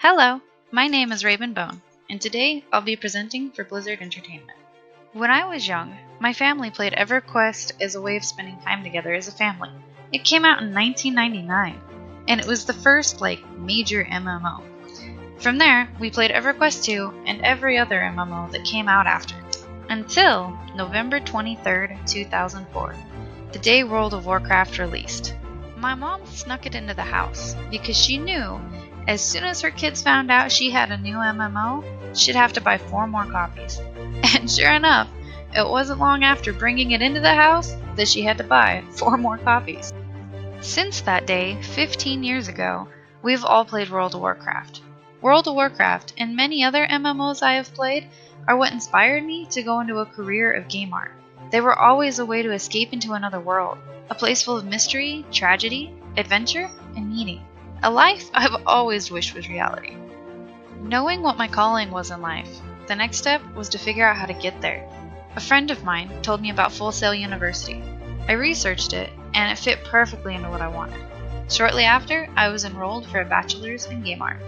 Hello, my name is Raven Bone, and today I'll be presenting for Blizzard Entertainment. When I was young, my family played EverQuest as a way of spending time together as a family. It came out in 1999, and it was the first, major MMO. From there, we played EverQuest 2 and every other MMO that came out after, until November 23rd, 2004, the day World of Warcraft released. My mom snuck it into the house because she knew as soon as her kids found out she had a new MMO, she'd have to buy 4 more copies. And sure enough, it wasn't long after bringing it into the house that she had to buy 4 more copies. Since that day, 15 years ago, we've all played World of Warcraft. World of Warcraft and many other MMOs I have played are what inspired me to go into a career of game art. They were always a way to escape into another world, a place full of mystery, tragedy, adventure, and meaning. A life I've always wished was reality. Knowing what my calling was in life, the next step was to figure out how to get there. A friend of mine told me about Full Sail University. I researched it, and it fit perfectly into what I wanted. Shortly after, I was enrolled for a bachelor's in game art.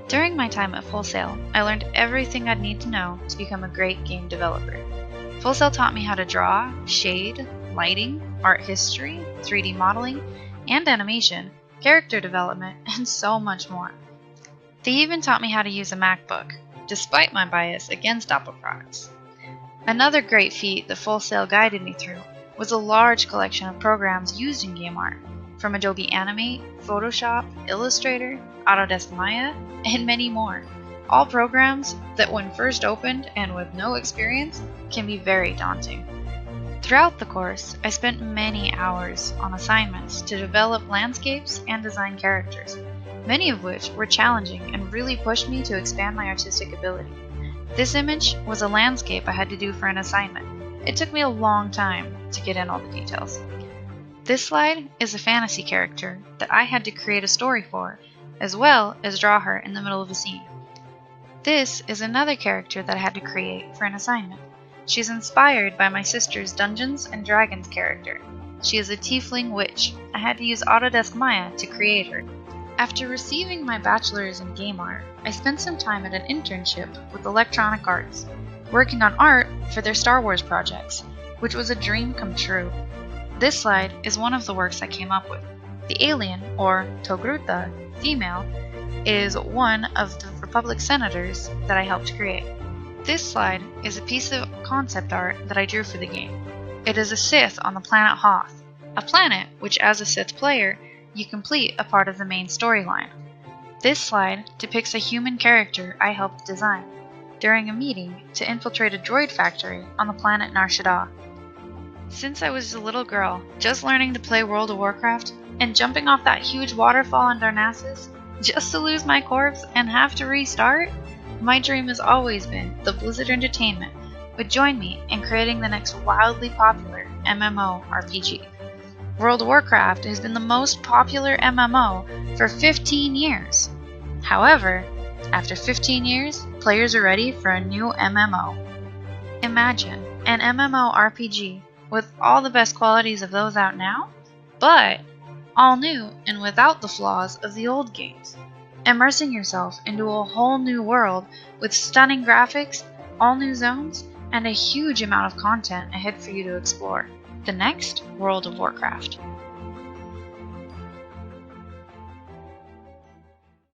During my time at Full Sail, I learned everything I'd need to know to become a great game developer. Full Sail taught me how to draw, shade, lighting, art history, 3D modeling, and animation, character development, and so much more. They even taught me how to use a MacBook, despite my bias against Apple products. Another great feat that Full Sail guided me through was a large collection of programs used in game art, from Adobe Animate, Photoshop, Illustrator, Autodesk Maya, and many more. All programs that when first opened and with no experience can be very daunting. Throughout the course, I spent many hours on assignments to develop landscapes and design characters, many of which were challenging and really pushed me to expand my artistic ability. This image was a landscape I had to do for an assignment. It took me a long time to get in all the details. This slide is a fantasy character that I had to create a story for, as well as draw her in the middle of a scene. This is another character that I had to create for an assignment. She's inspired by my sister's Dungeons & Dragons character. She is a tiefling witch. I had to use Autodesk Maya to create her. After receiving my bachelor's in game art, I spent some time at an internship with Electronic Arts, working on art for their Star Wars projects, which was a dream come true. This slide is one of the works I came up with. The alien, or Togruta, female, is one of the Republic senators that I helped create. This slide is a piece of concept art that I drew for the game. It is a Sith on the planet Hoth, a planet which as a Sith player, you complete a part of the main storyline. This slide depicts a human character I helped design during a meeting to infiltrate a droid factory on the planet Nar Shaddaa. Since I was a little girl, just learning to play World of Warcraft and jumping off that huge waterfall in Darnassus just to lose my corpse and have to restart, my dream has always been that Blizzard Entertainment would join me in creating the next wildly popular MMORPG. World of Warcraft has been the most popular MMO for 15 years. However, after 15 years, players are ready for a new MMO. Imagine an MMORPG with all the best qualities of those out now, but all new and without the flaws of the old games. Immersing yourself into a whole new world with stunning graphics, all new zones, and a huge amount of content ahead for you to explore. The next World of Warcraft.